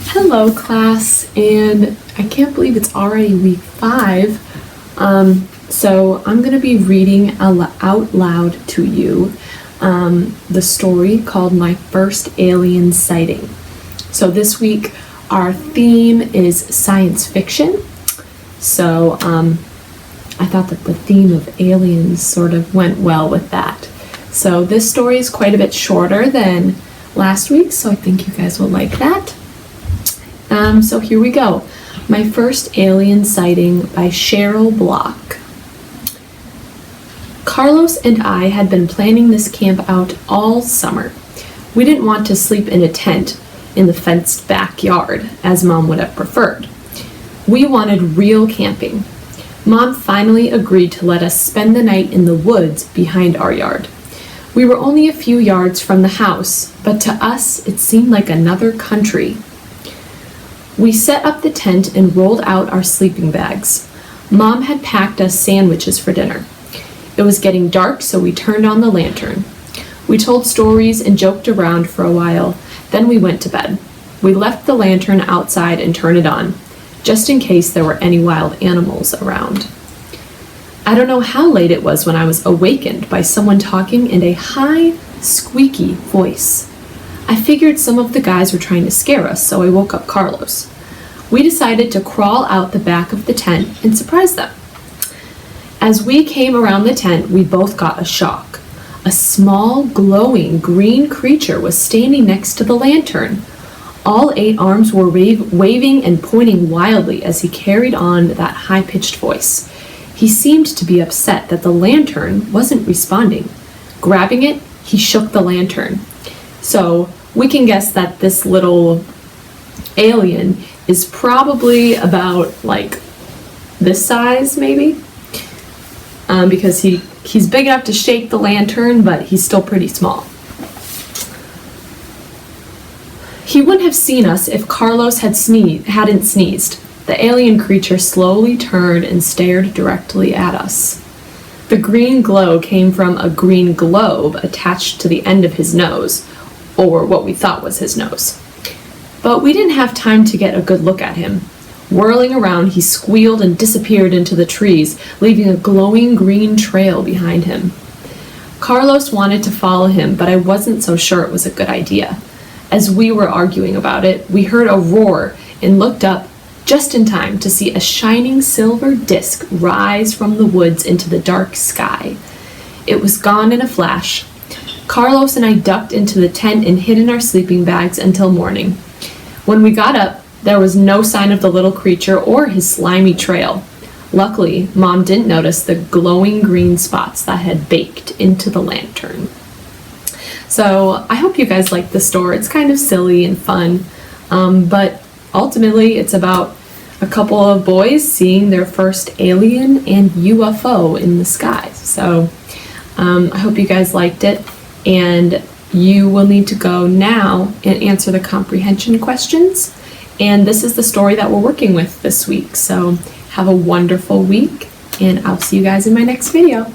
Hello class, and I can't believe it's already week 5. So I'm going to be reading out loud to you the story called My First Alien Sighting. So this week our theme is science fiction. So I thought that the theme of aliens sort of went well with that. So this story is quite a bit shorter than last week, so I think you guys will like that. So here we go. My First Alien Sighting by Cheryl Block. Carlos and I had been planning this camp out all summer. We didn't want to sleep in a tent in the fenced backyard, as Mom would have preferred. We wanted real camping. Mom finally agreed to let us spend the night in the woods behind our yard. We were only a few yards from the house, but to us it seemed like another country. We set up the tent and rolled out our sleeping bags. Mom had packed us sandwiches for dinner. It was getting dark, so we turned on the lantern. We told stories and joked around for a while, then we went to bed. We left the lantern outside and turned it on, just in case there were any wild animals around. I don't know how late it was when I was awakened by someone talking in a high, squeaky voice. I figured some of the guys were trying to scare us, so I woke up Carlos. We decided to crawl out the back of the tent and surprise them. As we came around the tent, we both got a shock. A small, glowing green creature was standing next to the lantern. All 8 arms were waving and pointing wildly as he carried on that high-pitched voice. He seemed to be upset that the lantern wasn't responding. Grabbing it, he shook the lantern. So we can guess that this little alien is probably about like this size, maybe, because he's big enough to shake the lantern, but he's still pretty small. He wouldn't have seen us if Carlos hadn't sneezed. The alien creature slowly turned and stared directly at us. The green glow came from a green globe attached to the end of his nose, or what we thought was his nose. But we didn't have time to get a good look at him. Whirling around, he squealed and disappeared into the trees, leaving a glowing green trail behind him. Carlos wanted to follow him, but I wasn't so sure it was a good idea. As we were arguing about it, we heard a roar and looked up just in time to see a shining silver disc rise from the woods into the dark sky. It was gone in a flash. Carlos and I ducked into the tent and hid in our sleeping bags until morning. When we got up, there was no sign of the little creature or his slimy trail. Luckily, Mom didn't notice the glowing green spots that had baked into the lantern. So I hope you guys like the story. It's kind of silly and fun, but ultimately it's about a couple of boys seeing their first alien and UFO in the sky. So I hope you guys liked it, and you will need to go now and answer the comprehension questions. And this is the story that we're working with this week. So have a wonderful week, and I'll see you guys in my next video.